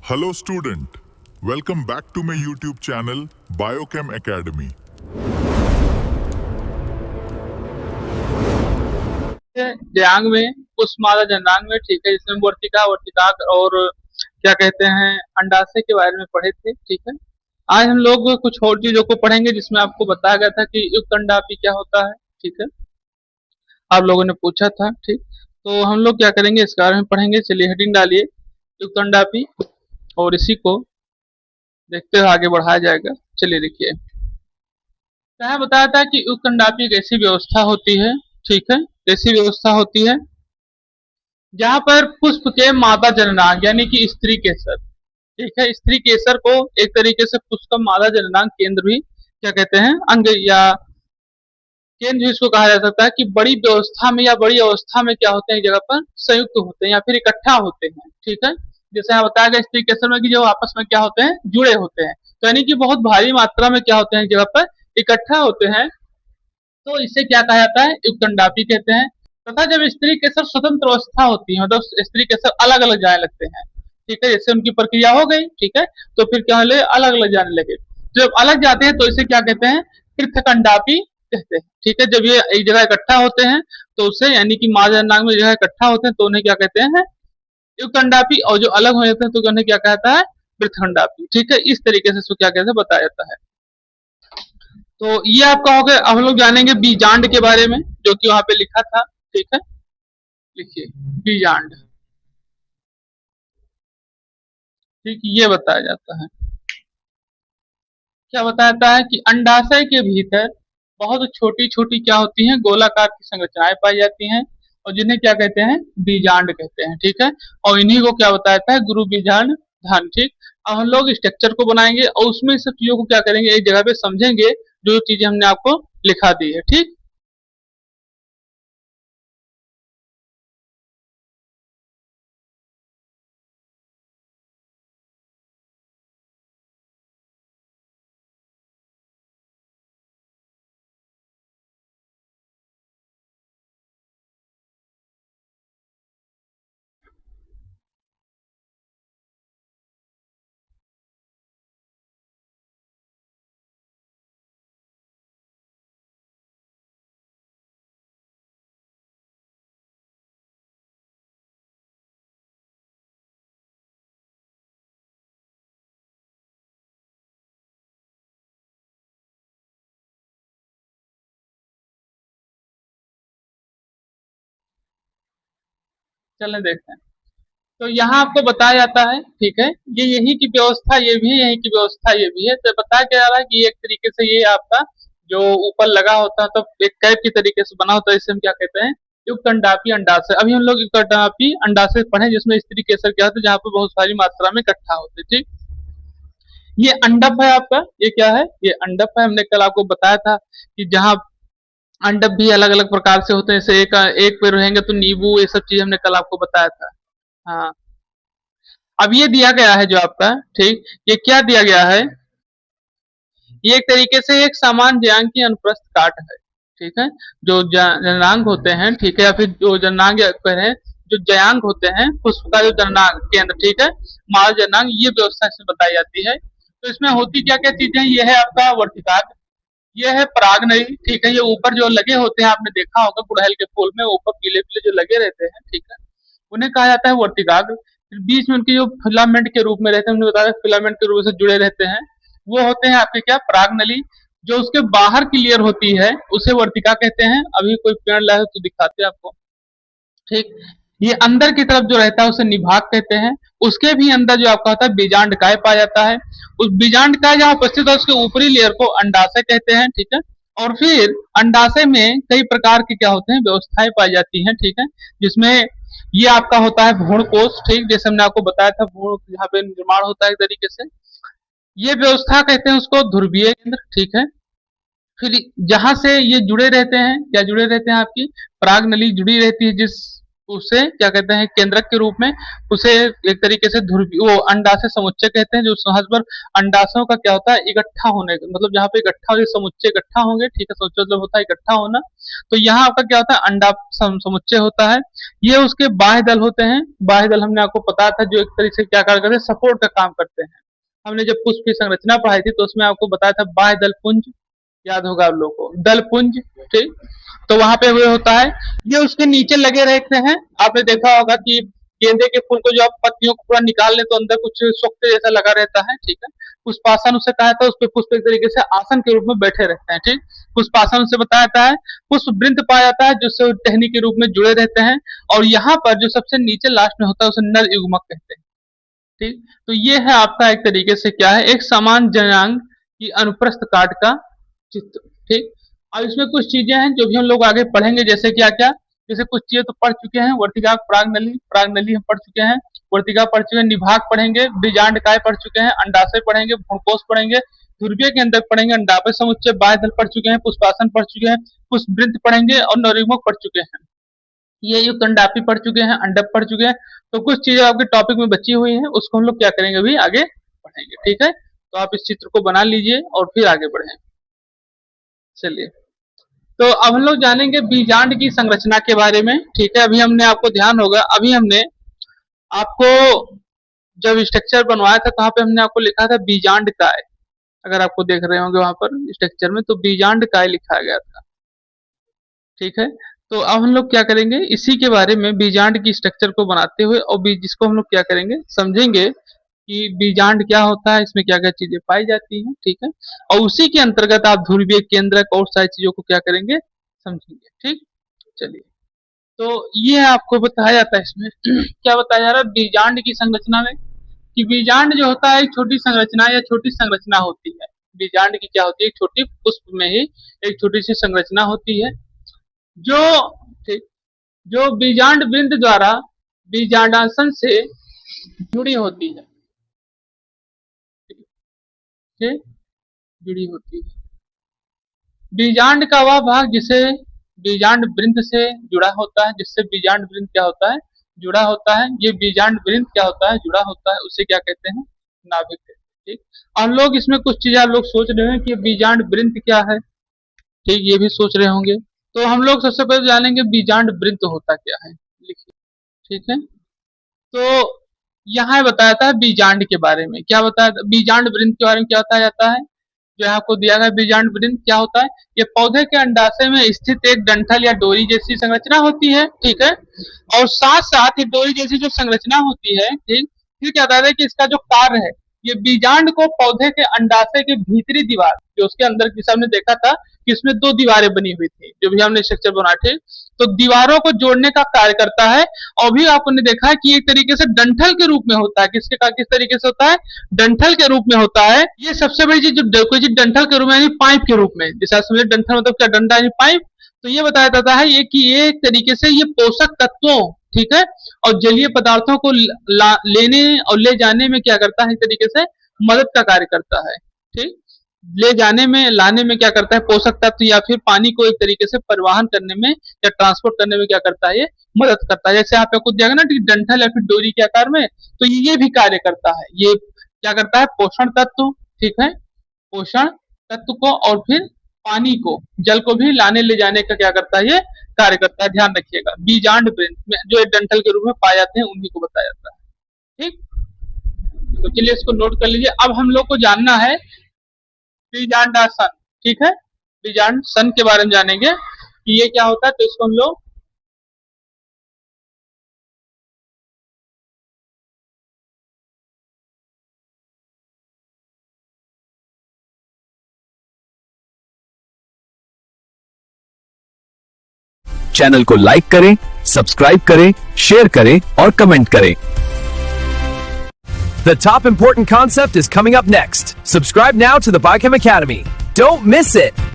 Hello student, welcome back to my YouTube channel Biochem Academy. जयांग में पुष्पमाला जननांग में, ठीक है, जिसमें वर्तिका वर्तिकाग्र और क्या कहते हैं अंडाशय के बारे में पढ़े थे। ठीक है, आज हम लोग कुछ और चीजों को पढ़ेंगे जिसमें आपको बताया गया था कि युक्त अंडापी क्या होता है। ठीक है, आप लोगों ने पूछा था। ठीक, तो हम लोग क्या करेंगे इसके बारे में पढ़ेंगे। चलिए हेडिंग डालिए युक्त अंडापी और इसी को देखते हुए आगे बढ़ाया जाएगा। चलिए देखिए, क्या बताया था कि युक्त अंडापी एक ऐसी व्यवस्था होती है, ठीक है, ऐसी व्यवस्था होती है जहां पर पुष्प के मादा जननांग यानी कि स्त्री केसर, ठीक है, स्त्री केसर को एक तरीके से पुष्प का मादा जननांग केंद्र भी क्या कहते हैं, अंग या केंद्र भी इसको कहा जा सकता है कि बड़ी व्यवस्था में या बड़ी अवस्था में क्या होते हैं, एक जगह पर संयुक्त होते हैं या फिर इकट्ठा होते हैं। ठीक है, जैसे यहाँ बताया गया स्त्री केसर में कि जो आपस में क्या होते हैं, जुड़े होते हैं, तो यानी कि बहुत भारी मात्रा में क्या होते हैं, एक जगह पर इकट्ठा होते हैं, तो इसे क्या कहा जाता है, युक्त अंडापी कहते हैं। तथा जब स्त्री केसर स्वतंत्र अवस्था होती है, मतलब तो स्त्री केसर अलग अलग जाने लगते हैं, ठीक है, जैसे उनकी प्रक्रिया हो गई, ठीक है, तो फिर क्या होने, अलग अलग जाने लगे। जब अलग जाते हैं तो इसे क्या कहते हैं, पृथक अंडापी कहते हैं। ठीक है, जब ये एक जगह इकट्ठा होते हैं तो उसे यानी कि मादा जननांग में जगह इकट्ठा होते हैं तो उन्हें क्या कहते हैं, युक्त अंडापी, और जो अलग हो जाते हैं तो उन्हें क्या कहता है, पृथक अंडापी। ठीक है, इस तरीके से इसको क्या कहते हैं बताया जाता है। तो ये आपका हो गया। अब हम लोग जानेंगे बीजांड के बारे में, जो कि वहां पे लिखा था। ठीक है, लिखिए बीजांड। ठीक, ये बताया जाता है, क्या बताया जाता है कि अंडाशय के भीतर बहुत छोटी छोटी क्या होती हैं, गोलाकार की संरचनाएं पाई जाती हैं और जिन्हें क्या कहते हैं, बीजांड कहते हैं। ठीक है, और इन्हीं को क्या बताया जाता है, गुरु बीजांड धन। ठीक, अब हम लोग स्ट्रक्चर को बनाएंगे और उसमें सब चीजों को क्या करेंगे, एक जगह पे समझेंगे, जो चीजें हमने आपको लिखा दी है। ठीक, चलें देखते हैं। तो यहाँ आपको बताया जाता है, ठीक है, ये यही की व्यवस्था, ये भी यही की व्यवस्था, ये भी है। तो बताया क्या जा रहा है कि एक तरीके से ये आपका जो ऊपर लगा होता है, तो एक कैप की तरीके से बना होता है, इसे हम क्या कहते हैं, युक्त अंडापी अंडाशय। अभी हम लोग युक्त अंडापी अंडाशय पढ़े जिसमें स्त्री केसर क्या होता है, जहाँ पे बहुत सारी मात्रा में इकट्ठा होते हैं। ठीक, ये अंडप है आपका, ये क्या है, ये अंडप है। हमने कल आपको बताया था कि जहाँ अंडप भी अलग अलग प्रकार से होते हैं, जैसे एक एक पे रहेंगे तो नींबू, ये सब चीज हमने कल आपको बताया था। हाँ, अब ये दिया गया है जो आपका, ठीक, ये क्या दिया गया है, ये एक तरीके से एक समान ज्यांग की अनुप्रस्थ काट है। ठीक है, जो जननांग होते हैं, ठीक है, या फिर जो जननांग कहें, जो जयांग होते हैं पुष्प का जो जननांग केंद्र, ठीक है, माल जननांग, ये व्यवस्था इसमें बताई जाती है। तो इसमें होती क्या क्या चीजें, ये है आपका वर्तिकाग्र, ये है परागनली, ठीक है, ये ऊपर जो लगे होते हैं, आपने देखा होगा गुड़हल के फूल में ऊपर पीले पीले जो लगे रहते हैं, ठीक है, उन्हें कहा जाता है वर्तिकाग्र। फिर बीच में उनके जो फिलामेंट के रूप में रहते हैं, हमने बताया फिलामेंट के रूप से जुड़े रहते हैं, वो होते हैं आपके क्या, परागनली। जो उसके बाहर की लेयर होती है उसे वर्तिका कहते हैं। अभी कोई पेड़ लाए तो दिखाते हैं आपको। ठीक, ये अंदर की तरफ जो रहता है उसे निभाग कहते हैं। उसके भी अंदर जो आपका होता है बीजांड काय पाया जाता है। उस बीजांड काय जहाँ उपस्थित है उसके ऊपरी लेयर को अंडाशय कहते हैं। ठीक है, और फिर अंडाशय में कई प्रकार के क्या होते हैं, व्यवस्थाएं पाई जाती हैं। ठीक है, जिसमें ये आपका होता है भ्रूण कोश, ठीक, जैसे हमने आपको बताया था, भ्रूण यहाँ पे निर्माण होता है एक तरीके से, ये व्यवस्था कहते हैं उसको ध्रुवीय केंद्र। ठीक है, फिर जहां से ये जुड़े रहते हैं, क्या जुड़े रहते हैं, आपकी पराग नली जुड़ी रहती है जिस उसे क्या कहते हैं, केंद्रक के रूप में, उसे एक तरीके से वो अंडाशय समुच्चय कहते हैं, जो समझ पर अंडाशयों का क्या होता है, इकट्ठा होने का मतलब, जहाँ पे इकट्ठा हो समुच्चय इकट्ठा होंगे, ठीक है, समुच्चय मतलब होता है इकट्ठा होना। तो यहाँ आपका क्या होता है, अंडा समुच्चय होता है। ये उसके बाह्य दल होते हैं। बाह्य दल हमने आपको बताया था, जो एक तरीके से क्या कार्य करते हैं, सपोर्ट का काम करते हैं। हमने जब पुष्प की संरचना पढ़ाई थी तो उसमें आपको बताया था बाह्य दल पुंज, याद होगा आप लोगों को, दल पुंज, ठीक। तो वहां पे हुए होता है, ये उसके नीचे लगे रहते हैं। आपने देखा होगा कि गेंदे के फूल को जो आप पत्तियों को पूरा निकाल ले तो अंदर कुछ सोक्ते जैसा लगा रहता है, ठीक है। पुष्पासन उसे कहा था, उस पे पुष्प एक तरीके से आसन के रूप में बैठे रहते हैं, ठीक। पुष्पासन उसे बताया जाता है। पुष्प वृंत पाया जाता है, जिससे टहनी के रूप में जुड़े रहते हैं। और यहाँ पर जो सबसे नीचे लास्ट में होता है उसे नर युग्मक कहते हैं, ठीक। तो ये है आपका एक तरीके से क्या है, एक समान जनांग की अनुप्रस्थ काट का चित्र, ठीक। अब इसमें कुछ चीजें हैं जो भी हम लोग आगे पढ़ेंगे, जैसे क्या क्या, जैसे कुछ चीजें तो पढ़ चुके हैं, वर्तिका परागनली, परागनली हम पढ़ चुके हैं, वर्तिका पढ़ चुके हैं, निभाग पढ़ेंगे, बीजांडकाय पढ़ चुके हैं, अंडाशय पढ़ेंगे, भ्रूणकोश पढ़ेंगे, ध्रुवीय केंद्रक पढ़ेंगे, अंडाशय समुच्चय, बाह्य दल पढ़ चुके हैं, पुष्पासन पढ़ चुके हैं, पुष्पवृंत पढ़ेंगे और नरयुग्मक पढ़ चुके हैं। ये युक्त अंडापी पढ़ चुके हैं, अंडक पढ़ चुके हैं। तो कुछ चीजें आपके टॉपिक में बची हुई हैं, उसको हम लोग क्या करेंगे, अभी आगे पढ़ेंगे, ठीक है। तो आप इस चित्र को बना लीजिए और फिर आगे बढ़ें। चलिए, तो अब हम लोग जानेंगे बीजांड की संरचना के बारे में, ठीक है। अभी हमने आपको ध्यान होगा, अभी हमने आपको जब स्ट्रक्चर बनवाया था, कहाँ पे हमने आपको लिखा था बीजांड काय, अगर आपको देख रहे होंगे वहां पर स्ट्रक्चर में, तो बीजांड काय लिखा गया था, ठीक है। तो अब हम लोग क्या करेंगे, इसी के बारे में बीजांड की स्ट्रक्चर को बनाते हुए और जिसको हम लोग क्या करेंगे, समझेंगे कि बीजांड क्या होता है, इसमें क्या क्या चीजें पाई जाती हैं, ठीक है। और उसी के अंतर्गत आप ध्रुवीय केंद्रक और सारी चीजों को क्या करेंगे, समझेंगे, ठीक। चलिए, तो ये आपको बताया जाता है इसमें क्या बताया जा रहा है बीजांड की संरचना में, कि बीजांड जो होता है एक छोटी संरचना या छोटी संरचना होती है। बीजांड की क्या होती है, एक छोटी पुष्प में ही एक छोटी सी संरचना होती है, जो, ठीक, जो बीजांड वृंत द्वारा बीजांडासन से जुड़ी होती है, ठीक, जुड़ी होती है। बीजांड का वह भाग जिसे बीजांड वृंत से जुड़ा होता है, जिससे बीजांड वृंत क्या होता है, जुड़ा होता है, ये बीजांड वृंत क्या होता है, जुड़ा होता है, उसे क्या कहते हैं, नाभिक कहते हैं, ठीक। हम लोग इसमें कुछ चीजें आप लोग सोच रहे हैं कि बीजांड वृंत क्या है, ठीक, ये भी सोच रहे होंगे। तो हम लोग सबसे पहले जानेंगे बीजांड वृंत होता क्या है, लिखिए, ठीक है। तो यहाँ बताया था बीजांड के बारे में, क्या बताया, बीजांड वृंत के बारे में क्या बताया जाता है, जो आपको दिया गया बीजांड वृंत क्या होता है, ये पौधे के अंडाशय में स्थित एक डंठल या डोरी जैसी संरचना होती है, ठीक है। और साथ साथ ये डोरी जैसी जो संरचना होती है, ठीक, फिर क्या बताया है कि इसका जो कार्य है, ये बीजांड को पौधे के अंडाशय के भीतरी दीवार, जो उसके अंदर की हमने देखा था कि इसमें दो दीवारें बनी हुई थी, जो भी हमने स्ट्रक्चर बनाए थे, तो दीवारों को जोड़ने का कार्य करता है। और भी आपने देखा है कि एक तरीके से डंठल के रूप में होता है, किस तरीके से होता है, डंठल के रूप में होता है। ये सबसे बड़ी चीज, जो कोई चीज डंठल के रूप में यानी पाइप के रूप में, जैसे समझे डंठल मतलब क्या, डंडा यानी पाइप। तो ये बताया जाता है ये कि ये एक तरीके से ये पोषक तत्वों, ठीक है, और जलीय पदार्थों को लेने और ले जाने में क्या करता है, एक तरीके से मदद का कार्य करता है, ठीक। ले जाने में, लाने में क्या करता है, पोषक तत्व या फिर पानी को एक तरीके से परिवहन करने में या ट्रांसपोर्ट करने में क्या करता है, ये मदद करता है। जैसे आप कुछ दिया ना डंठल या फिर डोरी के आकार में, तो ये भी कार्य करता है। ये क्या करता है, पोषण तत्व, ठीक है, पोषण तत्व को और फिर पानी को, जल को भी लाने ले जाने का क्या करता है, ये कार्य करता है। ध्यान रखिएगा, बीजांड वृंत में जो डंठल के रूप में पाए जाते हैं उन्हीं को बताया जाता है, ठीक। तो चलिए इसको नोट कर लीजिए। अब हम लोग को जानना है बीजांडासन, ठीक है, बीजांड सन के बारे में जानेंगे कि ये क्या होता है। तो इसको हम लोग चैनल को लाइक करें, सब्सक्राइब करें, शेयर करें और कमेंट करें। The top important concept is coming up next. Subscribe now to the Biochem Academy. Don't miss it.